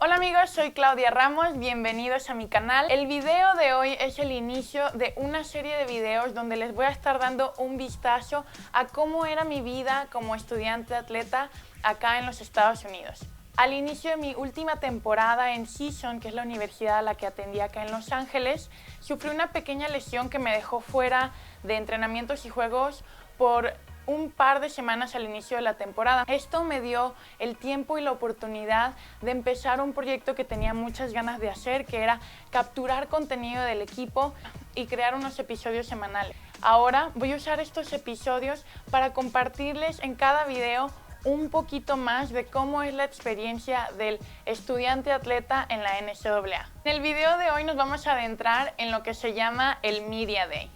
Hola amigos, soy Claudia Ramos, bienvenidos a mi canal. El video de hoy es el inicio de una serie de videos donde les voy a estar dando un vistazo a cómo era mi vida como estudiante atleta acá en los Estados Unidos. Al inicio de mi última temporada en Season, que es la universidad a la que atendí acá en Los Ángeles, sufrí una pequeña lesión que me dejó fuera de entrenamientos y juegos por un par de semanas al inicio de la temporada. Esto me dio el tiempo y la oportunidad de empezar un proyecto que tenía muchas ganas de hacer, que era capturar contenido del equipo y crear unos episodios semanales. Ahora voy a usar estos episodios para compartirles en cada video un poquito más de cómo es la experiencia del estudiante atleta en la NCAA. En el video de hoy nos vamos a adentrar en lo que se llama el Media Day.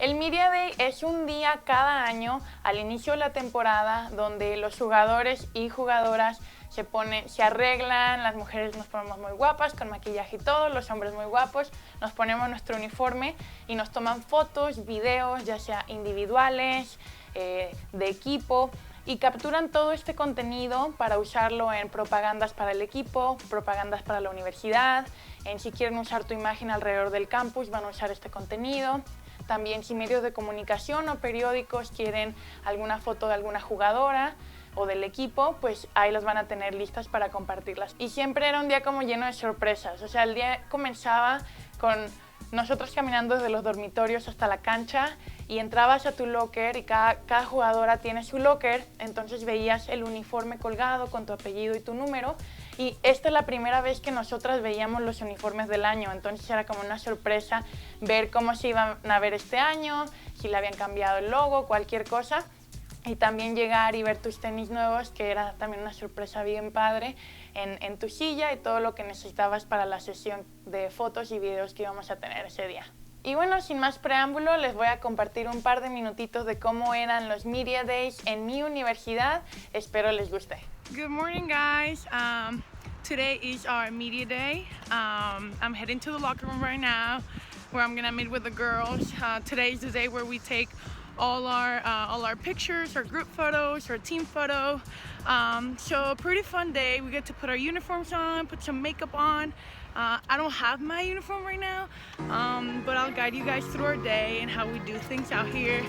El Media Day es un día cada año al inicio de la temporada donde los jugadores y jugadoras se arreglan, las mujeres nos ponemos muy guapas con maquillaje y todo, los hombres muy guapos, nos ponemos nuestro uniforme y nos toman fotos, videos, ya sea individuales, de equipo, y capturan todo este contenido para usarlo en propagandas para el equipo, propagandas para la universidad, en si quieren usar tu imagen alrededor del campus van a usar este contenido. También si medios de comunicación o periódicos quieren alguna foto de alguna jugadora o del equipo, pues ahí las van a tener listas para compartirlas. Y siempre era un día como lleno de sorpresas, o sea, el día comenzaba con nosotros caminando desde los dormitorios hasta la cancha y entrabas a tu locker y cada jugadora tiene su locker, entonces veías el uniforme colgado con tu apellido y tu número. Y esta es la primera vez que nosotras veíamos los uniformes del año, entonces era como una sorpresa ver cómo se iban a ver este año, si le habían cambiado el logo, cualquier cosa. Y también llegar y ver tus tenis nuevos, que era también una sorpresa bien padre, en tu silla y todo lo que necesitabas para la sesión de fotos y videos que íbamos a tener ese día. Y bueno, sin más preámbulo, les voy a compartir un par de minutitos de cómo eran los Media Days en mi universidad. Espero les guste. Good morning, guys. Today is our media day. I'm heading to the locker room right now where I'm gonna meet with the girls. Today is the day where we take all our pictures, our group photos, our team photo. So a pretty fun day. We get to put our uniforms on, put some makeup on. I don't have my uniform right now, but I'll guide you guys through our day and how we do things out here.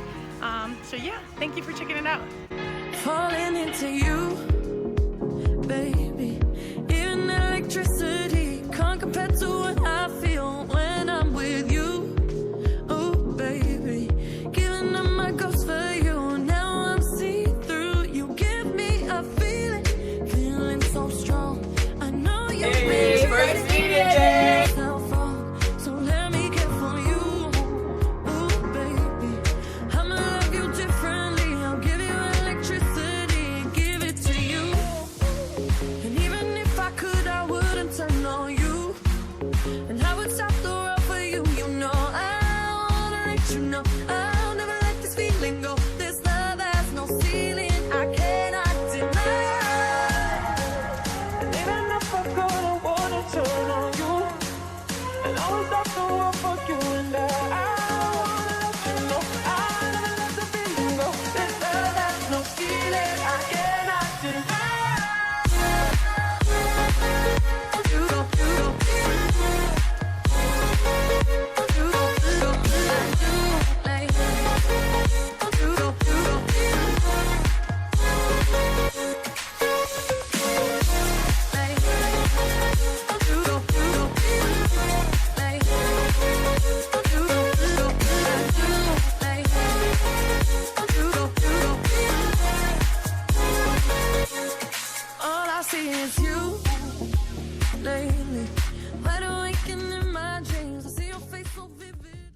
So yeah, thank you for checking it out. Falling into you, baby. Even electricity can't compare to what I feel when I'm with you. Oh, baby, giving up my ghost for you. Now I'm see-through. You give me a feeling so strong. I know you've been First Media Day! so let me care for you. Oh, baby, I'ma love you differently. I'll give you electricity and give it to you. And even if I could, I wouldn't turn on you. And I would stop the world for you. You know I wanna let you know I'll never let this feeling go. This love has no ceiling, I cannot deny. And even if I could, I wouldn't turn on you. And I would stop the world for you. And I wanna let you know I'll never let the feeling go. This love has no ceiling, I cannot deny. All I see is you lately. Wide awake and in my dreams, I see your face so vivid.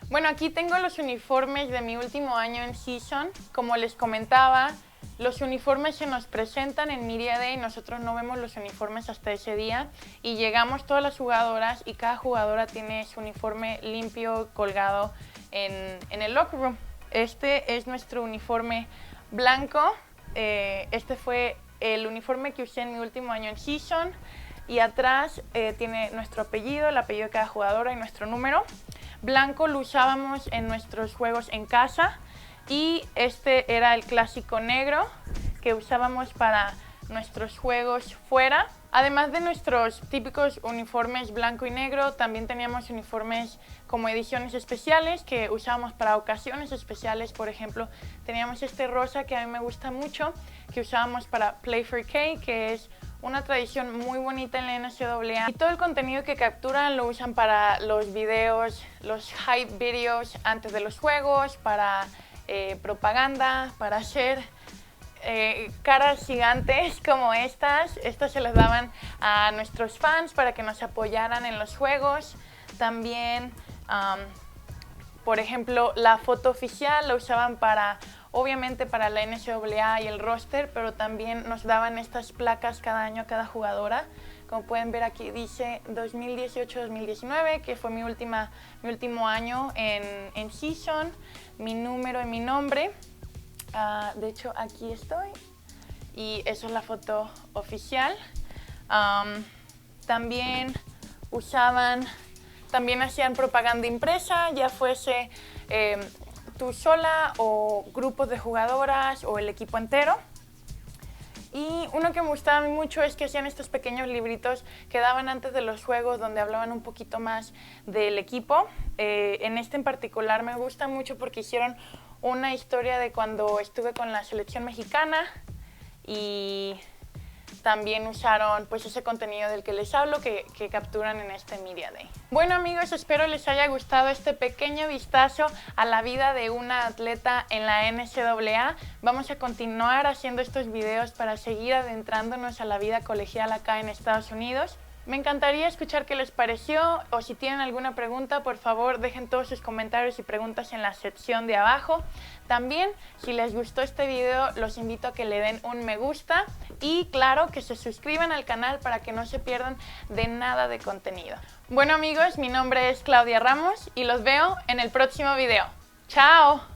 Bueno, aquí tengo los uniformes de mi último año en Season. Como les comentaba, los uniformes se nos presentan en Media Day, nosotros no vemos los uniformes hasta ese día y llegamos todas las jugadoras y cada jugadora tiene su uniforme limpio colgado en el locker room. Este es nuestro uniforme blanco, este fue el uniforme que usé en mi último año en Season y atrás tiene nuestro apellido, el apellido de cada jugadora y nuestro número. Blanco lo usábamos en nuestros juegos en casa y este era el clásico negro que usábamos para nuestros juegos fuera. Además de nuestros típicos uniformes blanco y negro, también teníamos uniformes como ediciones especiales que usábamos para ocasiones especiales. Por ejemplo, teníamos este rosa que a mí me gusta mucho, que usábamos para Play for K, que es una tradición muy bonita en la NCAA. Y todo el contenido que capturan lo usan para los videos, los hype videos antes de los juegos, para propaganda, para hacer caras gigantes como estas. Estas se las daban a nuestros fans para que nos apoyaran en los juegos. También, por ejemplo, la foto oficial la usaban obviamente para la NCAA y el roster, pero también nos daban estas placas cada año a cada jugadora. Como pueden ver aquí dice 2018-2019, que fue mi último año en Season, mi número y mi nombre. De hecho, aquí estoy y esa es la foto oficial. También hacían propaganda impresa, ya fuese tú sola o grupos de jugadoras o el equipo entero. Y uno que me gustaba a mí mucho es que hacían estos pequeños libritos que daban antes de los juegos donde hablaban un poquito más del equipo. En este en particular me gusta mucho porque hicieron una historia de cuando estuve con la selección mexicana y también usaron pues ese contenido del que les hablo que capturan en este Media Day. Bueno amigos, espero les haya gustado este pequeño vistazo a la vida de una atleta en la NCAA. Vamos a continuar haciendo estos videos para seguir adentrándonos a la vida colegial acá en Estados Unidos. Me encantaría escuchar qué les pareció o si tienen alguna pregunta, por favor dejen todos sus comentarios y preguntas en la sección de abajo. También, si les gustó este video, los invito a que le den un me gusta y claro, que se suscriban al canal para que no se pierdan de nada de contenido. Bueno amigos, mi nombre es Claudia Ramos y los veo en el próximo video. ¡Chao!